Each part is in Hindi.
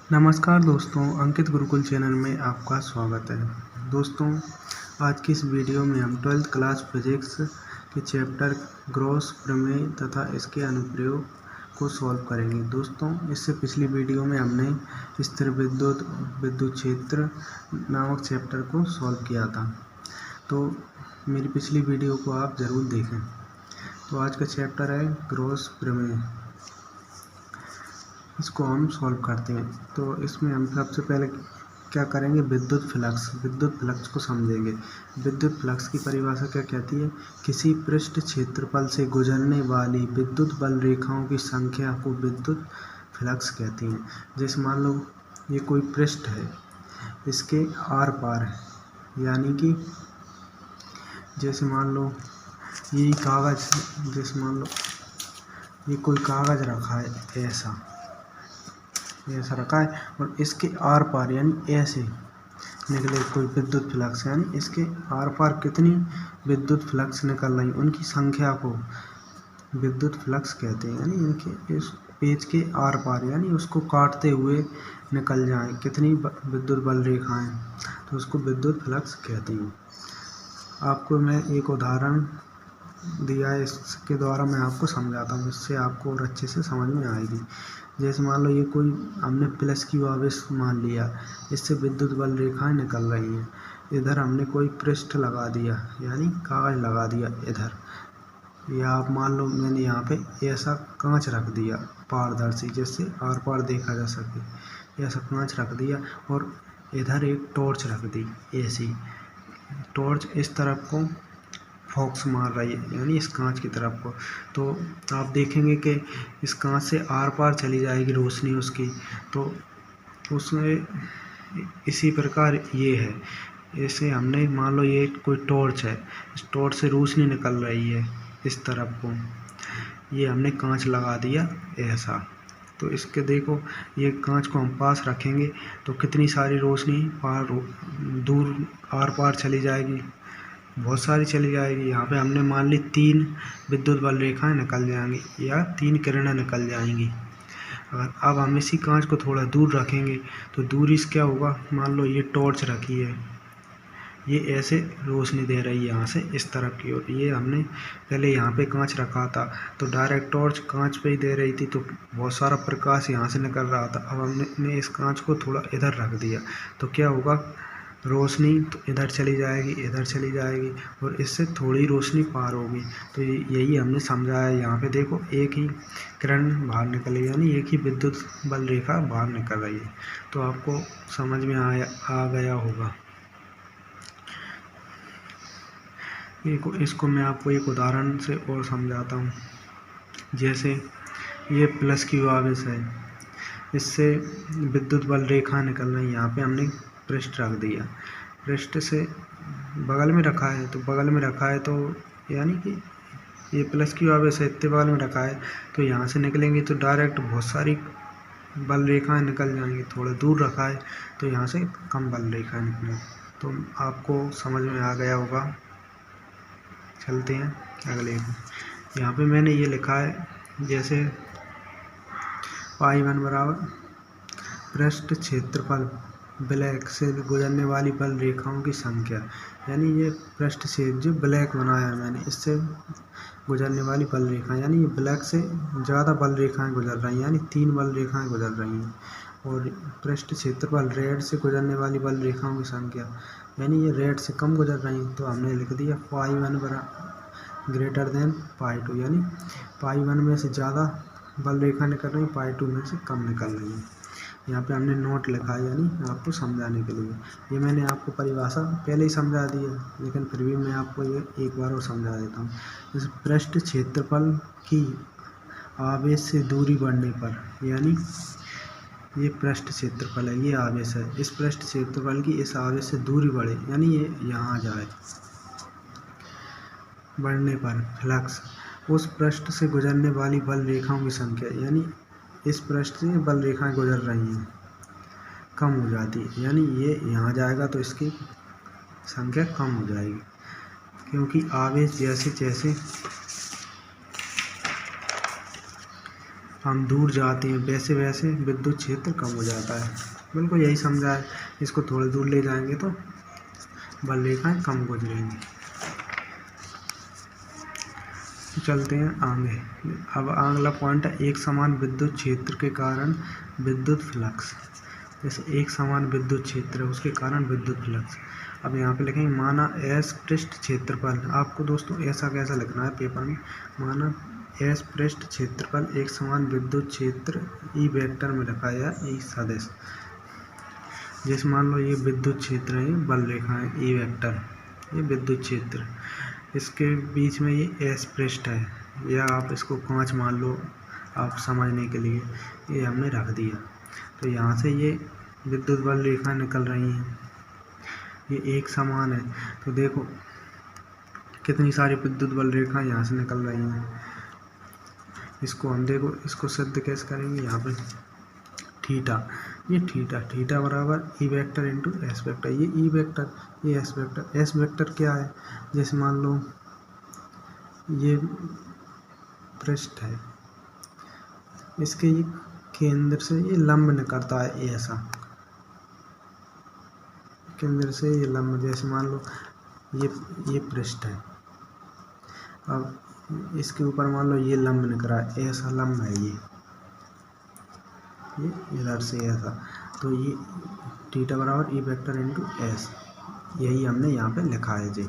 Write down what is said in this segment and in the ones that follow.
नमस्कार दोस्तों, अंकित गुरुकुल चैनल में आपका स्वागत है। दोस्तों, आज की इस वीडियो में हम 12th क्लास फिजिक्स के चैप्टर ग्रॉस प्रमेय तथा इसके अनुप्रयोग को सॉल्व करेंगे। दोस्तों, इससे पिछली वीडियो में हमने स्थिर विद्युत क्षेत्र नामक चैप्टर को सॉल्व किया था, तो मेरी पिछली वीडियो को आप ज़रूर देखें। तो आज का चैप्टर है ग्रॉस प्रमेय, इसको हम सॉल्व करते हैं। तो इसमें हम सबसे पहले क्या करेंगे, विद्युत फ्लक्स को समझेंगे। विद्युत फ्लक्स की परिभाषा क्या कहती है? किसी पृष्ठ क्षेत्रफल से गुजरने वाली विद्युत बल रेखाओं की संख्या को विद्युत फ्लक्स कहती हैं। जैसे मान लो ये कोई पृष्ठ है, इसके आर पार है, यानी कि जैसे मान लो ये कागज़, जैसे मान लो ये कोई कागज़ रखा है, ऐसा रखा है, और इसके आर पार यानी ऐसे निकले कोई विद्युत फ्लक्स, यानी इसके आर पार कितनी विद्युत फ्लक्स निकल रही, उनकी संख्या को विद्युत फ्लक्स कहते हैं। यानी इनके इस पेज के आर पार यानी उसको काटते हुए निकल जाए कितनी विद्युत बल रेखाएं, तो उसको विद्युत फ्लक्स कहते हैं। आपको मैं एक उदाहरण दिया है, इसके द्वारा मैं आपको समझाता हूँ, इससे आपको और अच्छे से समझ में आएगी। जैसे मान लो ये कोई हमने प्लस क्यू आवेश मान लिया, इससे विद्युत बल रेखाएं निकल रही हैं। इधर हमने कोई पृष्ठ लगा दिया, यानी कागज लगा दिया इधर, या आप मान लो मैंने यहाँ पे ऐसा कांच रख दिया पारदर्शी, जिससे आर पार देखा जा सके, ऐसा कांच रख दिया, और इधर एक टॉर्च रख दी। ऐसी टॉर्च इस तरफ को फोकस मार रही है, यानी इस कांच की तरफ को, तो आप देखेंगे कि इस कांच से आर पार चली जाएगी रोशनी उसकी। तो उसमें इसी प्रकार ये है, ऐसे हमने मान लो ये कोई टॉर्च है, इस टॉर्च से रोशनी निकल रही है इस तरफ को, ये हमने कांच लगा दिया ऐसा। तो इसके देखो, ये कांच को हम पास रखेंगे तो कितनी सारी रोशनी दूर आर पार चली जाएगी, बहुत सारी चली जाएगी। यहाँ पे हमने मान ली 3 विद्युत बल रेखाएं निकल जाएंगी, या 3 किरणें निकल जाएंगी। अब हम इसी कांच को थोड़ा दूर रखेंगे तो दूरी से क्या होगा, मान लो ये टॉर्च रखी है, ये ऐसे रोशनी दे रही है यहाँ से इस तरफ की ओर। ये हमने पहले यहाँ पे कांच रखा था, तो डायरेक्ट टॉर्च कांच पे ही दे रही थी, तो बहुत सारा प्रकाश यहाँ से निकल रहा था। अब हमने इस कांच को थोड़ा इधर रख दिया, तो क्या होगा, रोशनी तो इधर चली जाएगी, इधर चली जाएगी, और इससे थोड़ी रोशनी पार होगी। तो यही हमने समझाया। यहाँ पे देखो, एक ही किरण बाहर निकली, यानी एक ही विद्युत बल रेखा बाहर निकल रही है। तो आपको समझ में आ गया होगा। इसको मैं आपको एक उदाहरण से और समझाता हूँ। जैसे ये प्लस क्यू आवेश है, इससे विद्युत बल रेखा निकल रही है। यहाँ पे हमने पृष्ठ रख दिया, पृष्ठ से बगल में रखा है, तो बगल में रखा है तो यानी कि ये प्लस क्यू आवेश है, इतने बगल में रखा है, तो यहाँ से निकलेंगे तो डायरेक्ट बहुत सारी बल रेखाएं निकल जाएंगी। थोड़ा दूर रखा है तो यहाँ से कम बल रेखाएं निकलेंगी। तो आपको समझ में आ गया होगा। चलते हैं अगले को। यहाँ पे मैंने ये लिखा है, जैसे पाई1 बराबर पृष्ठ क्षेत्रफल ब्लैक से गुजरने वाली बल रेखाओं की संख्या, यानी ये पृष्ठ से जो ब्लैक बनाया है मैंने, इससे गुजरने वाली बल रेखाएं, यानी ये ब्लैक से ज़्यादा बल रेखाएं गुजर रही हैं, यानी 3 बल रेखाएं गुजर रही हैं। और पृष्ठ क्षेत्रफल रेड से गुजरने वाली बल रेखाओं की संख्या, यानी ये रेड से कम गुजर रही हैं, तो हमने लिख दिया पाई1 बराबर ग्रेटर देन पाई2, यानी पाई1 में से ज़्यादा बल रेखा निकल रही है, पाई2 में से कम निकल रही है। यहाँ पे हमने नोट लिखा है, यानी आपको समझाने के लिए। ये मैंने आपको परिभाषा पहले ही समझा दी है, लेकिन फिर भी मैं आपको ये एक बार और समझा देता हूँ। इस पृष्ठ क्षेत्रफल की आवेश से दूरी बढ़ने पर, यानी ये पृष्ठ क्षेत्रफल है, ये आवेश है, इस पृष्ठ क्षेत्रफल की इस आवेश से दूरी बढ़े, यानी ये यहाँ जाए, बढ़ने पर फ्लक्स उस पृष्ठ से गुजरने वाली बल रेखाओं की संख्या, यानी इस पृष्ठ से बल रेखाएं गुजर रही हैं, कम हो जाती है, यानी ये यहाँ जाएगा तो इसकी संख्या कम हो जाएगी, क्योंकि आवेश जैसे जैसे हम दूर जाते हैं वैसे वैसे विद्युत क्षेत्र कम हो जाता है। बिल्कुल यही समझा है। इसको थोड़ी दूर ले जाएंगे तो बल रेखाएं कम गुजरेंगी। चलते हैं आगे। अब अगला पॉइंट है एक समान विद्युत क्षेत्र के कारण विद्युत फ्लक्स। जैसे एक समान विद्युत क्षेत्र है उसके कारण विद्युत फ्लक्स। अब यहाँ पे लिखेंगे माना एस पृष्ठ क्षेत्रफल। आपको दोस्तों ऐसा कैसा लिखना है पेपर में, माना एस पृष्ठ क्षेत्रफल एक समान विद्युत क्षेत्र ई वेक्टर में रखा है ई सदिश। जैसे मान लो ये विद्युत क्षेत्र है, बल रेखा है ई वेक्टर, ये विद्युत क्षेत्र, इसके बीच में ये एस पृष्ठ है, या आप इसको 5 मान लो आप समझने के लिए, ये हमने रख दिया। तो यहाँ से ये विद्युत बल रेखा निकल रही हैं, ये एक समान है। तो देखो कितनी सारी विद्युत बल रेखा यहाँ से निकल रही हैं। इसको हम देखो इसको सिद्ध कैसे करेंगे। यहाँ पे थीटा, ये थीटा बराबर ई वेक्टर इंटू एस वेक्टर। ये ई वेक्टर, ये एस वेक्टर। एस वेक्टर क्या है, जैसे मान लो ये पृष्ठ है, इसके ये केंद्र से ये लंब निकलता है ऐसा, केंद्र से ये लंब, जैसे मान लो ये पृष्ठ है, अब इसके ऊपर मान लो ये लंब निकल रहा है, ऐसा लंब है ये इधर से ऐसा। तो ये थीटा बराबर ई वेक्टर इंटू एस, यही हमने यहाँ पे लिखा है जी,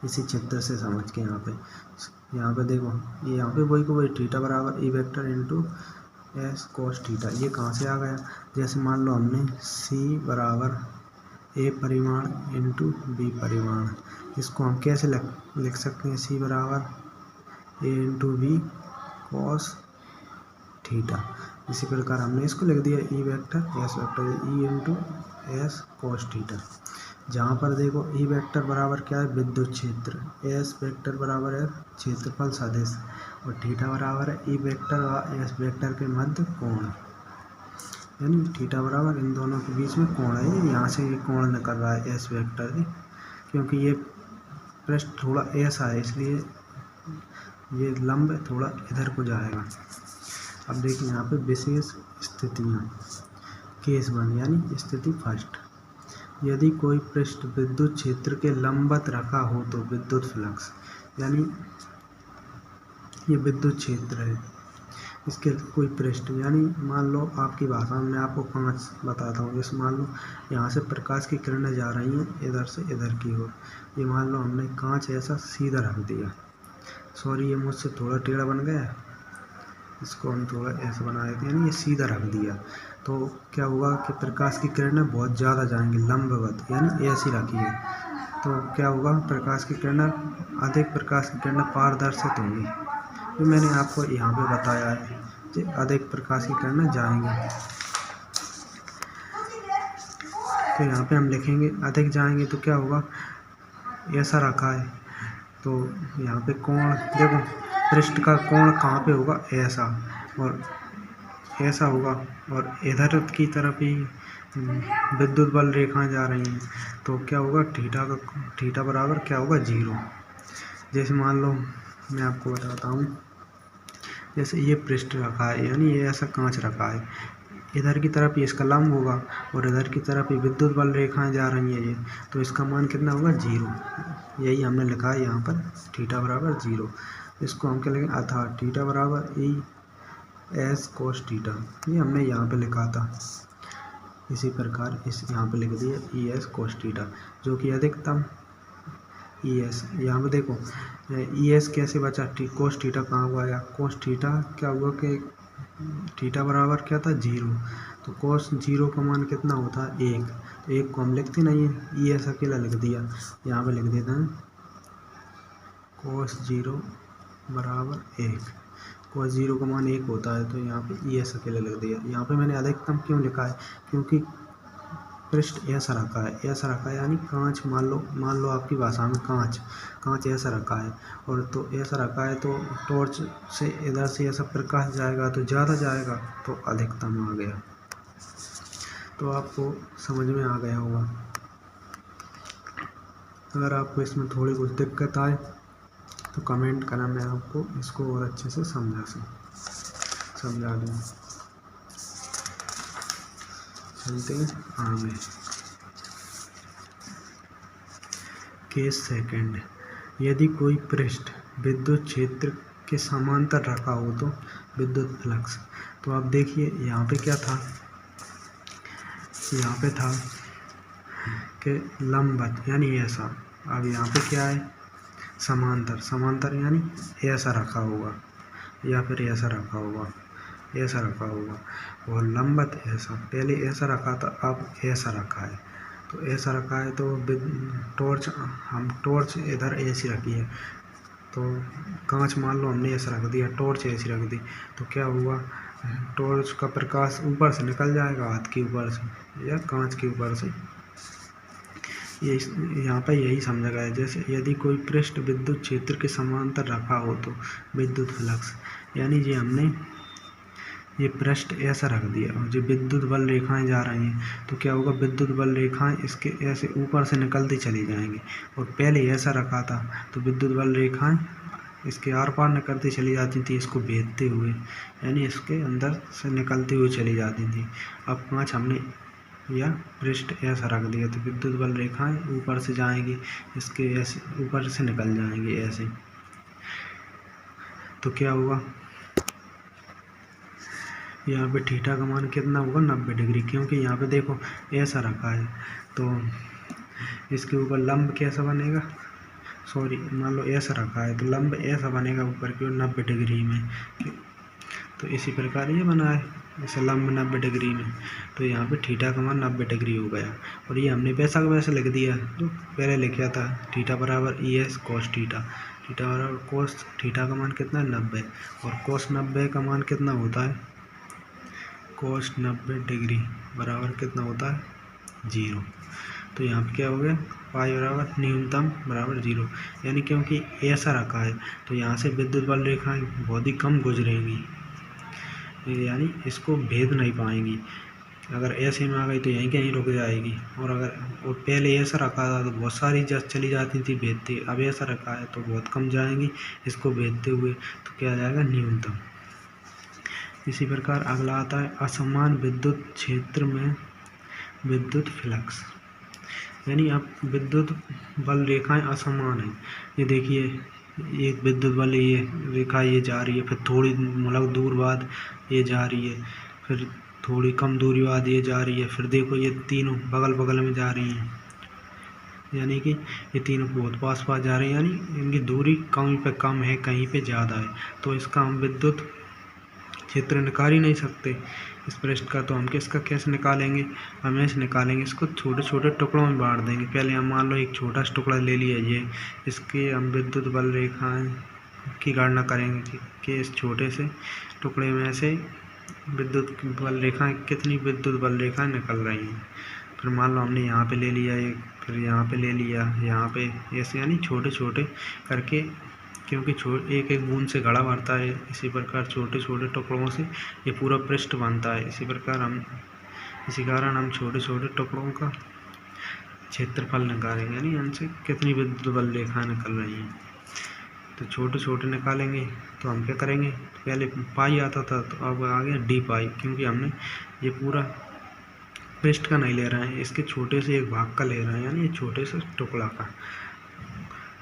इसी चित्र से समझ के। यहाँ पे देखो ये यहाँ पे वही को वही थीटा बराबर ई vector into S cos theta. ये कहाँ से आ गया, जैसे मान लो हमने सी बराबर ए परिमाण इंटू बी परिमाण, इसको हम कैसे लिख सकते हैं, सी बराबर ए इंटू बी कोस थीटा। इसी प्रकार हमने इसको लिख दिया E vector S vector E into S cos theta. जहाँ पर देखो ई वेक्टर बराबर क्या है, विद्युत क्षेत्र, एस वेक्टर बराबर है क्षेत्रफल सदिश, और थीटा बराबर है ई वेक्टर और एस वेक्टर के मध्य कोण, यानी थीटा बराबर इन दोनों के बीच में कोण है। यहाँ से ये कोण निकल रहा है एस वेक्टर से, क्योंकि ये पृष्ठ थोड़ा ऐसा है इसलिए ये लंब थोड़ा इधर को जाएगा। अब देखिए यहाँ पे विशेष स्थितियाँ, केस 1 यानी स्थिति फर्स्ट, यदि कोई पृष्ठ विद्युत क्षेत्र के लंबवत रखा हो तो विद्युत फ्लक्स, यानी ये विद्युत क्षेत्र है, इसके कोई पृष्ठ, यानी मान लो आपकी भाषा में मैं आपको 5 बताता हूँ। जैसे मान लो यहाँ से प्रकाश की किरणें जा रही हैं इधर से इधर की ओर, ये मान लो हमने कांच ऐसा सीधा रख दिया, सॉरी ये मुझसे थोड़ा टेढ़ा बन गया, इसको हम थोड़ा ऐसा बनाए थे, यानी ये सीधा रख दिया। तो क्या होगा कि प्रकाश की किरणें बहुत ज़्यादा जाएंगी लंबवत, यानी ऐसी रखी है, तो क्या होगा प्रकाश की किरणें, अधिक प्रकाश की किरणें पारदर्शित होंगी। तो मैंने आपको यहाँ पे बताया है कि अधिक प्रकाश की किरणें जाएंगी, तो यहाँ पे हम लिखेंगे अधिक जाएंगे तो क्या होगा, ऐसा रखा है। तो यहाँ पे कोण देखो, पृष्ठ का कोण कहाँ पे होगा, ऐसा, और ऐसा होगा, और इधर की तरफ ही विद्युत बल रेखाएं जा रही हैं, तो क्या होगा थीटा बराबर क्या होगा 0। जैसे मान लो मैं आपको बताता हूँ, जैसे ये पृष्ठ रखा है, यानी ये ऐसा कांच रखा है, इधर की तरफ ही इसका लंब होगा और इधर की तरफ ही विद्युत बल रेखाएं जा रही हैं ये, तो इसका मान कितना होगा 0। यही हमने लिखा है यहाँ पर थीटा बराबर 0। इसको हम क्या लिखेंगे, अर्थात थीटा बराबर ई एस कोस थीटा, ये हमने यहाँ पे लिखा था। इसी प्रकार इस यहाँ पे लिख दिया ई एस कोस थीटा, जो कि अधिकतम ई एस। यहाँ पे देखो ई एस कैसे बचा, कोस थीटा कहाँ हुआ आया, कोस थीटा क्या हुआ कि थीटा बराबर क्या था 0, तो कोस 0 का मान कितना होता है 1, तो 1 को हम लिखते नहीं है, ई एस अकेला लिख दिया। यहाँ पे लिख देते हैं कोस 0 बराबर 1, कोस 0 का मान 1 होता है, तो यहाँ पे ई एस अकेला लिख दिया। यहाँ पे मैंने अधिकतम क्यों लिखा है, क्योंकि पृष्ठ ऐसा रखा है, यानी कांच, मान लो आपकी भाषा में कांच ऐसा रखा है, और तो ऐसा रखा है तो टॉर्च से इधर से ऐसा प्रकाश जाएगा तो ज़्यादा जाएगा, तो अधिकतम आ गया। तो आपको समझ में आ गया होगा। अगर आपको इसमें थोड़ी कुछ दिक्कत आए तो कमेंट करना, मैं आपको इसको और अच्छे से समझा दूँ। चलते हैं आगे। केस सेकंड, यदि कोई पृष्ठ विद्युत क्षेत्र के समांतर रखा हो तो विद्युत फ्लक्स। तो आप देखिए यहाँ पे क्या था, यहाँ पे था कि लंबवत यानी ऐसा। अब यहाँ पे क्या है, समांतर। समांतर यानी ऐसा रखा होगा या फिर ऐसा रखा होगा, ऐसा रखा होगा। और लंबवत ऐसा, पहले ऐसा रखा था, अब ऐसा रखा है। तो ऐसा रखा है तो टॉर्च, हम टॉर्च इधर ऐसी रखी है, तो कांच मान लो हमने ऐसा रख दिया, टॉर्च ऐसी रख दी, तो क्या हुआ, टॉर्च का प्रकाश ऊपर से निकल जाएगा, हाथ के ऊपर से या कांच के ऊपर से। ये यहाँ पर यही समझा गया है। जैसे यदि कोई पृष्ठ विद्युत क्षेत्र के समांतर रखा हो तो विद्युत फ्लक्स, यानी ये हमने ये पृष्ठ ऐसा रख दिया और जो विद्युत बल रेखाएं जा रही हैं, तो क्या होगा, विद्युत बल रेखाएं इसके ऐसे ऊपर से निकलती चली जाएंगी। और पहले ऐसा रखा था तो विद्युत बल रेखाएं इसके आर पार निकलती चली जाती थी, इसको भेदते हुए, यानी इसके अंदर से निकलती हुई चली जाती थी। अब कांच हमने या पृष्ठ ऐसा रख दिया तो विद्युत बल रेखाएं ऊपर से जाएंगी, इसके ऐसे ऊपर से निकल जाएंगी ऐसे। तो क्या हुआ, यहाँ पे थीटा का मान कितना होगा, 90 डिग्री, क्योंकि यहाँ पे देखो ऐसा रखा है। तो इसके ऊपर लंब कैसा बनेगा, सॉरी मान लो ऐसा रखा है तो लंब ऐसा बनेगा ऊपर की ओर 90 डिग्री में। तो इसी प्रकार ये बना है, ऐसे लंब 90 डिग्री में। तो यहाँ पे थीटा का मान 90 डिग्री हो गया। और ये हमने वैसा का वैसा लिख दिया तो पहले लिखा था, थीटा बराबर ES cos थीटा, थीटा बराबर कोस थीटा का मान कितना है, 90। और कोस 90 का मान कितना होता है, कोस 90 डिग्री बराबर कितना होता है, 0। तो यहाँ पे क्या हो गया, पाई बराबर न्यूनतम बराबर 0। यानी क्योंकि ऐसा रखा है तो यहाँ से विद्युत बल रेखाएं बहुत ही कम गुजरेंगी, यानी इसको भेद नहीं पाएंगी। अगर ऐसे में आ गई तो यहीं कहीं रुक जाएगी। और अगर और पहले ऐसा रखा था तो बहुत सारी चली जाती थी भेदते, अब ऐसा रखा है तो बहुत कम जाएंगी इसको भेदते हुए। तो क्या आ जाएगा, न्यूनतम। इसी प्रकार अगला आता है असमान विद्युत क्षेत्र में विद्युत फ्लक्स। यानी अब विद्युत बल रेखाएं असमान है। ये देखिए एक विद्युत बल ये रेखा ये जा रही है, फिर थोड़ी मतलब दूर बाद ये जा रही है, फिर थोड़ी कम दूरी बाद ये जा रही है, फिर देखो ये तीनों बगल बगल में जा रही हैं, यानी कि ये तीनों बहुत पास पास जा रही हैं, यानी इनकी दूरी कहीं पे कम है कहीं पे ज़्यादा है। तो इसका हम विद्युत क्षेत्र निकाल ही नहीं सकते इस पृष्ठ का। तो हम किसका कैसे निकालेंगे, हम ऐसे निकालेंगे, इसको छोटे छोटे टुकड़ों में बांट देंगे। पहले हम मान लो एक छोटा सा टुकड़ा ले लिया ये, इसके हम विद्युत बल रेखाएं की गणना करेंगे कि इस छोटे से टुकड़े में से विद्युत बल रेखाएं कितनी विद्युत बल रेखाएं निकल रही हैं। फिर मान लो हमने यहाँ पे ले लिया एक, फिर यहाँ पे ले लिया, यहाँ पे ऐसे, यानी छोटे छोटे करके, क्योंकि एक एक बूंद से घड़ा भरता है, इसी प्रकार छोटे छोटे टुकड़ों से ये पूरा पृष्ठ बनता है। इसी कारण हम छोटे छोटे टुकड़ों का क्षेत्रफल निकालेंगे, यानी इनसे कितनी विद्युत बल रेखाएं निकल रही हैं। तो छोटे छोटे निकालेंगे तो हम क्या करेंगे, पहले पाई आता था तो अब आ गया डी पाई, क्योंकि हमने ये पूरा पृष्ठ का नहीं ले रहे हैं, इसके छोटे से एक भाग का ले रहे हैं, यानी ये छोटे से टुकड़ा का।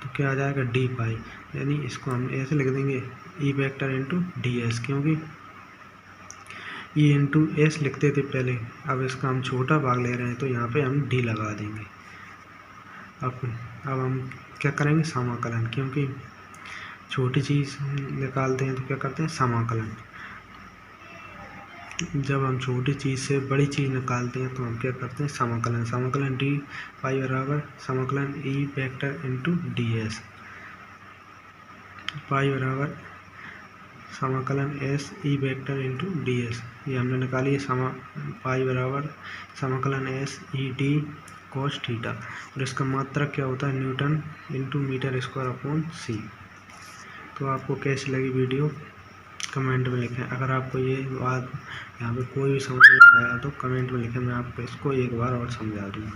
तो क्या आ जाएगा, डी पाई, यानी इसको हम ऐसे लिख देंगे ई वेक्टर इंटू डी एस, क्योंकि ई इंटू एस लिखते थे पहले, अब इसका हम छोटा भाग ले रहे हैं तो यहाँ पे हम डी लगा देंगे। अब हम क्या करेंगे, समाकलन, क्योंकि छोटी चीज़ निकालते हैं तो क्या करते हैं, समाकलन। जब हम छोटी चीज़ से बड़ी चीज़ निकालते हैं तो हम क्या करते हैं, समाकलन। समाकलन डी पाई बराबर समाकलन E vector into D S, phi बराबर समाकलन S E vector into D S, ये हमने निकाली है। पाई बराबर समाकलन S E D cos theta, और इसका मात्रक क्या होता है, newton into metre square upon C. तो आपको कैसी लगी वीडियो कमेंट में लिखें। अगर आपको ये बात यहाँ पे कोई भी समझ नहीं आया तो कमेंट में लिखें, मैं आपको इसको एक बार और समझा दूँगा।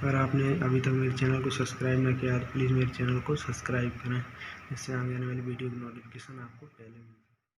अगर आपने अभी तक मेरे चैनल को सब्सक्राइब नहीं किया तो प्लीज़ मेरे चैनल को सब्सक्राइब करें, इससे आगे आने वाली वीडियो की नोटिफिकेशन आपको पहले मिले।